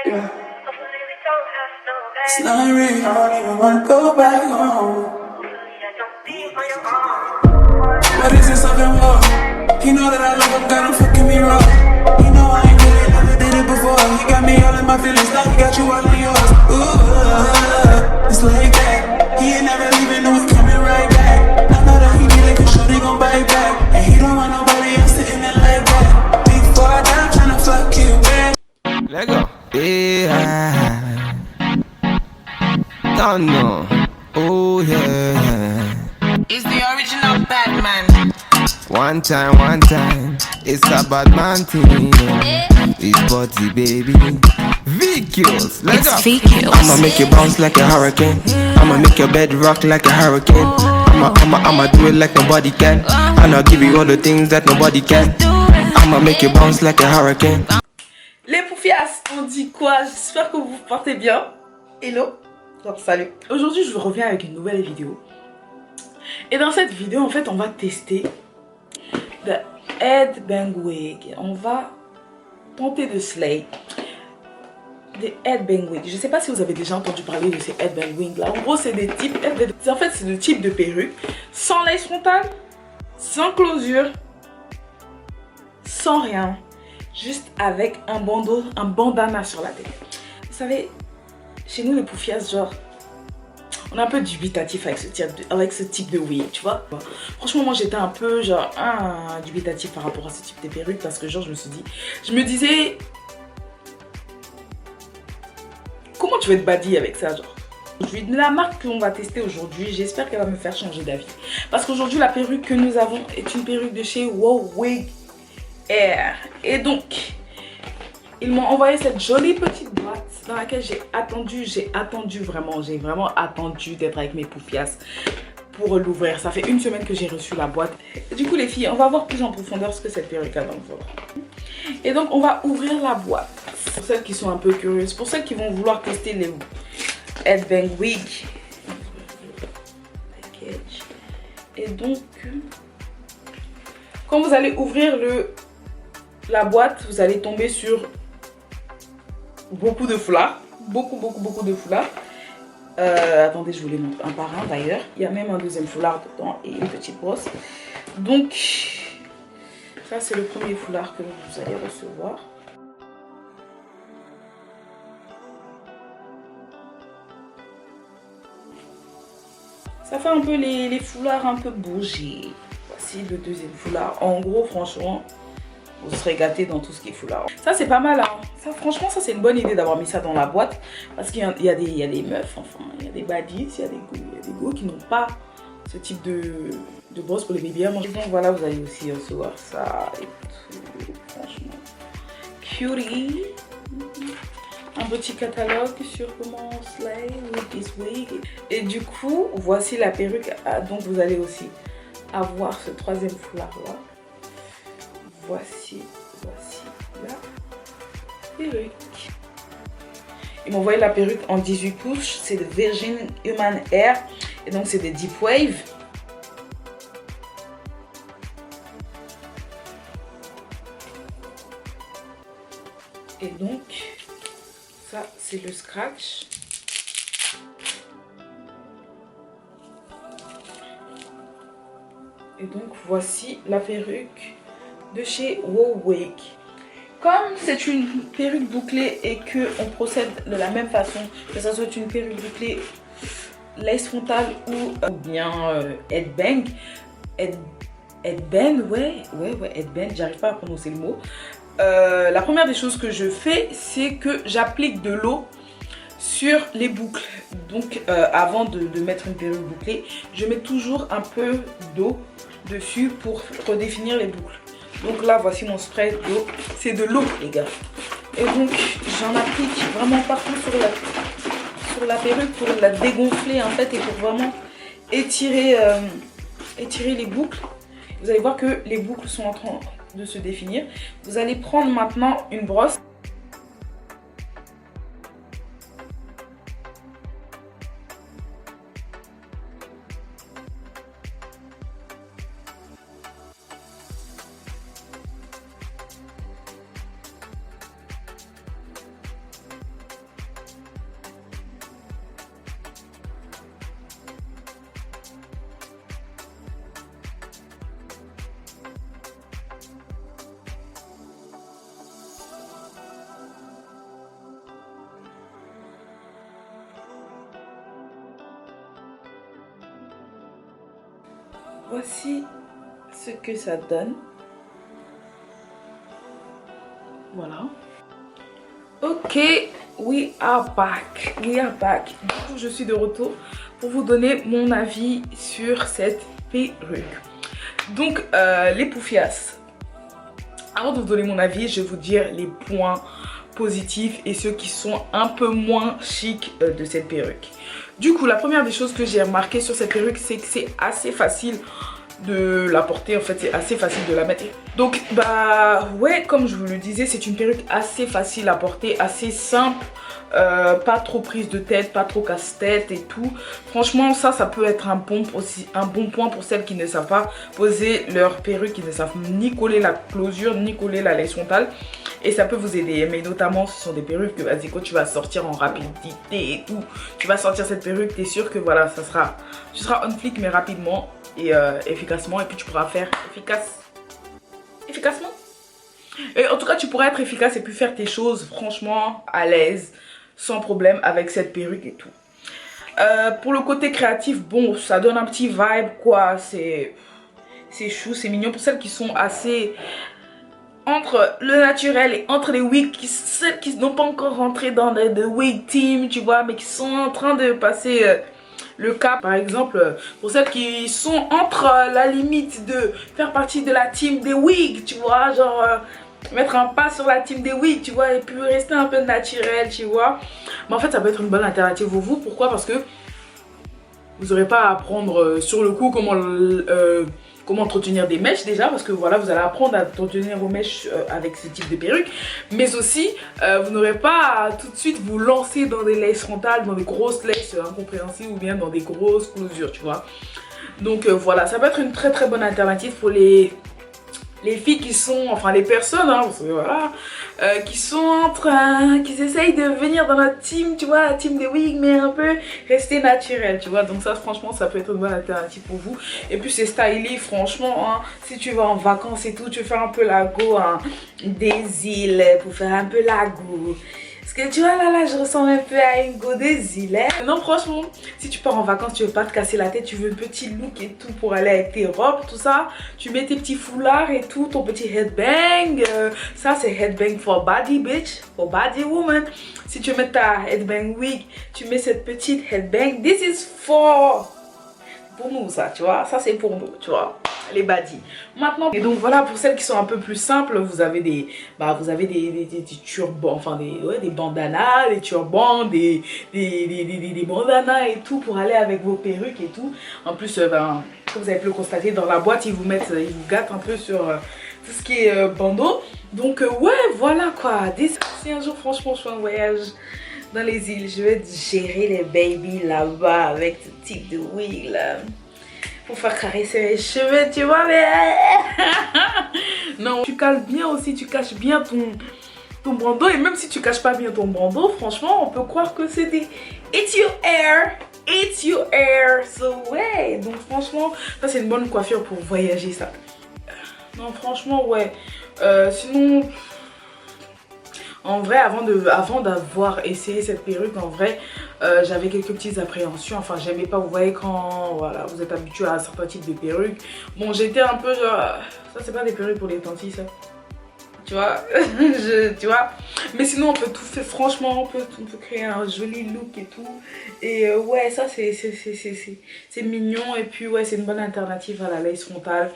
Yeah. It's not real, I don't even wanna go back home. But is it something wrong? He know that I love him, got him fucking me wrong. He know I ain't really never did it before. He got me all in my feelings, now he got you all in yours. Ooh, it's like that. He ain't never leaving, no, he coming right back. I know that he need it, cause sure they gon' bite back. And he don't want nobody else sitting there like that. Big boy, I'm tryna fuck you back. Let go. Yeah. Don't know. Oh yeah. It's the original Batman. One time, it's a bad man thing. It's body, baby. VQs, let's go. VQs. I'ma make you bounce like a hurricane. I'ma make your bed rock like a hurricane. I'ma do it like nobody can. And I'll give you all the things that nobody can. I'ma make you bounce like a hurricane. Les poufias, on dit quoi? J'espère que vous vous portez bien. Hello. Alors, salut. Aujourd'hui, je vous reviens avec une nouvelle vidéo. Et dans cette vidéo, en fait, on va tester le Headbang Wig. On va tenter de slay des Headbang Wig. Je sais pas si vous avez déjà entendu parler de ces Headbang Wig là. En gros, c'est des types. En fait, c'est le type de perruque sans lace frontale, sans closure, sans rien. Juste avec un bandeau, un bandana sur la tête. Vous savez, chez nous les poufias, genre, on est un peu dubitatif avec ce type de wig, tu vois. Franchement, moi j'étais un peu genre dubitatif par rapport à ce type de perruque parce que genre je me disais, comment tu vas être badi avec ça, genre. La marque que l'on va tester aujourd'hui, j'espère qu'elle va me faire changer d'avis. Parce qu'aujourd'hui la perruque que nous avons est une perruque de chez Wow Wig Air. Et donc ils m'ont envoyé cette jolie petite boîte dans laquelle j'ai vraiment attendu d'être avec mes poufias pour l'ouvrir. Ça fait une semaine que j'ai reçu la boîte. Du coup les filles, on va voir plus en profondeur ce que cette perruque a dans le ventre. Et donc on va ouvrir la boîte. Pour celles qui sont un peu curieuses, pour celles qui vont vouloir tester les Headbang Wig. Et donc quand vous allez ouvrir la boîte, vous allez tomber sur beaucoup de foulards. Beaucoup de foulards. Attendez, je vous les montre un par un d'ailleurs. Il y a même un deuxième foulard dedans et une petite brosse. Donc, ça c'est le premier foulard que vous allez recevoir. Ça fait un peu les foulards un peu bougés. Voici le deuxième foulard. En gros, franchement, vous serez gâtés dans tout ce qui est foulard. Ça c'est pas mal hein. Ça franchement ça c'est une bonne idée d'avoir mis ça dans la boîte. Parce qu'il y a des meufs, enfin il y a des baddies, il y a des go qui n'ont pas ce type de brosse pour les bébés à manger. Donc voilà, vous allez aussi recevoir ça et tout. Franchement cutie. Un petit catalogue sur comment slay with this wig. Et du coup voici la perruque. Donc vous allez aussi avoir ce troisième foulard là. Voici la perruque. Ils m'ont envoyé la perruque en 18 couches. C'est de Virgin Human Hair. Et donc c'est des deep wave. Et donc ça c'est le scratch. Et donc voici la perruque de chez Wow Wig. Comme c'est une perruque bouclée et que on procède de la même façon, que ça soit une perruque bouclée lace frontale ou bien headbang, headband, headband, j'arrive pas à prononcer le mot. La première des choses que je fais, c'est que j'applique de l'eau sur les boucles. Donc avant de mettre une perruque bouclée, je mets toujours un peu d'eau dessus pour redéfinir les boucles. Donc là voici mon spray d'eau, c'est de l'eau les gars. Et donc j'en applique vraiment partout sur la perruque pour la dégonfler en fait et pour vraiment étirer les boucles. Vous allez voir que les boucles sont en train de se définir. Vous allez prendre maintenant une brosse. voici ce que ça donne. Voilà. Ok, we are back. We are back. Du coup, je suis de retour pour vous donner mon avis sur cette perruque. Donc, les poufias. Avant de vous donner mon avis, je vais vous dire les points positifs et ceux qui sont un peu moins chics de cette perruque. Du coup, la première des choses que j'ai remarqué sur cette perruque, c'est que c'est assez facile de la porter. En fait, c'est assez facile de la mettre. Donc, bah ouais, comme je vous le disais, c'est une perruque assez facile à porter, assez simple. Pas trop prise de tête, pas trop casse-tête et tout. Franchement, ça peut être un bon point pour celles qui ne savent pas poser leur perruque, qui ne savent ni coller la closure, ni coller la laisse frontale. Et ça peut vous aider. Mais notamment, ce sont des perruques que, vas-y, quand tu vas sortir en rapidité et tout, tu vas sortir cette perruque, t'es sûr que voilà, tu seras on flic, mais rapidement et efficacement. Et puis, tu pourras faire efficacement. Et en tout cas, tu pourras être efficace et puis faire tes choses, franchement, à l'aise, sans problème avec cette perruque et tout. Pour le côté créatif, bon, ça donne un petit vibe, quoi. C'est chou, c'est mignon. Pour celles qui sont assez entre le naturel et entre les wigs, celles qui n'ont pas encore rentré dans le wig team, tu vois, mais qui sont en train de passer le cap. Par exemple, pour celles qui sont entre la limite de faire partie de la team des wigs, tu vois, genre mettre un pas sur la team des wigs, tu vois, et puis rester un peu naturel, tu vois. Mais en fait, ça peut être une bonne alternative pour vous. Pourquoi? Parce que vous n'aurez pas à apprendre sur le coup comment entretenir des mèches déjà, parce que voilà, vous allez apprendre à entretenir vos mèches avec ce type de perruque. Mais aussi, vous n'aurez pas à tout de suite vous lancer dans des laisses frontales, dans des grosses laisses incompréhensibles ou bien dans des grosses closures, tu vois. Donc voilà, ça peut être une très très bonne alternative pour les filles qui sont, enfin les personnes, hein, parce que voilà, qui sont qui essayent de venir dans notre team, tu vois, la team des wigs, mais un peu rester naturel, tu vois. Donc ça, franchement, ça peut être une bonne alternative pour vous. Et puis c'est stylish, franchement, hein, si tu vas en vacances et tout, tu fais un peu la go, hein, des îles, pour faire un peu la go. Parce que tu vois, là, je ressemble un peu à une go des îles. Hein. Non, franchement, si tu pars en vacances, tu veux pas te casser la tête, tu veux un petit look et tout pour aller avec tes robes, tout ça. Tu mets tes petits foulards et tout, ton petit headbang. Ça, c'est headbang for body, bitch. For body woman. Si tu mets ta headbang wig, tu mets cette petite headbang. This is for nous, ça, tu vois. Ça, c'est pour nous, tu vois. Les baddies. Maintenant, et donc voilà, pour celles qui sont un peu plus simples, vous avez des turbans, enfin des bandanas, des turbans, des bandanas et tout pour aller avec vos perruques et tout. En plus, comme vous avez pu le constater, dans la boîte, ils vous gâtent un peu sur tout ce qui est bandeau. Donc ouais, voilà quoi. Si un jour, franchement, je fais un voyage dans les îles, je vais gérer les babies là-bas avec ce type de wig là. Pour faire caresser mes cheveux, tu vois, mais non, tu cales bien aussi, tu caches bien ton bandeau. Et même si tu caches pas bien ton bandeau, franchement, on peut croire que c'est des it's your hair, so ouais. Donc franchement, ça c'est une bonne coiffure pour voyager, ça. Non, franchement, ouais. Sinon, en vrai, avant d'avoir essayé cette perruque, en vrai, j'avais quelques petites appréhensions. Enfin, j'aimais pas, vous voyez, quand voilà, vous êtes habitué à un certain type de perruque. Bon, j'étais un peu genre, ça c'est pas des perruques pour les tantis, ça. Tu vois, tu vois. Mais sinon, on peut tout faire, franchement, on peut créer un joli look et tout. Et ouais, ça c'est mignon. Et puis, ouais, c'est une bonne alternative à la lace frontale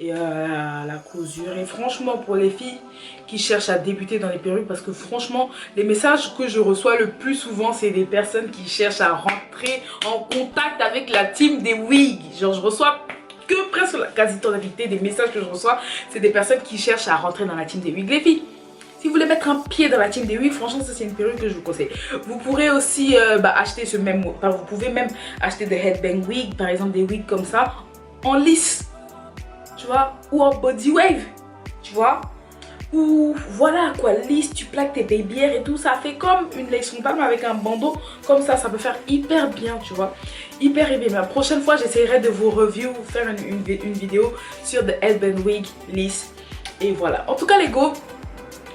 et la closure. Et franchement, pour les filles qui cherchent à débuter dans les perruques, parce que franchement, les messages que je reçois le plus souvent, c'est des personnes qui cherchent à rentrer en contact avec la team des wigs. Genre, je reçois que presque la quasi-totalité des messages que je reçois, c'est des personnes qui cherchent à rentrer dans la team des wigs. Les filles, si vous voulez mettre un pied dans la team des wigs, franchement, ça c'est une perruque que je vous conseille. Vous pourrez aussi acheter vous pouvez même acheter des headbang wigs, par exemple des wigs comme ça, en lisse, tu vois, ou en body wave, tu vois, ou voilà quoi, lisse, tu plaques tes baby hairs et tout, ça fait comme une lace frontale mais avec un bandeau comme ça peut faire hyper bien, tu vois, hyper bien. La prochaine fois, j'essaierai de vous faire une vidéo sur the headband wig lisse. Et voilà, en tout cas les go,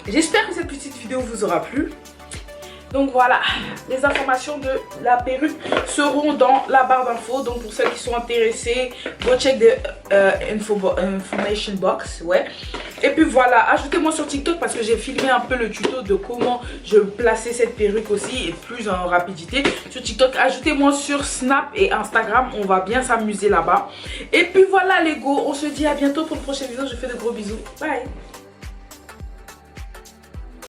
j'espère que cette petite vidéo vous aura plu. Donc voilà, les informations de la perruque seront dans la barre d'infos. Donc pour ceux qui sont intéressés, go check the information box. Ouais. Et puis voilà, ajoutez-moi sur TikTok parce que j'ai filmé un peu le tuto de comment je plaçais cette perruque aussi et plus en rapidité sur TikTok. Ajoutez-moi sur Snap et Instagram, on va bien s'amuser là-bas. Et puis voilà les go, on se dit à bientôt pour une prochaine vidéo. Je fais de gros bisous. Bye.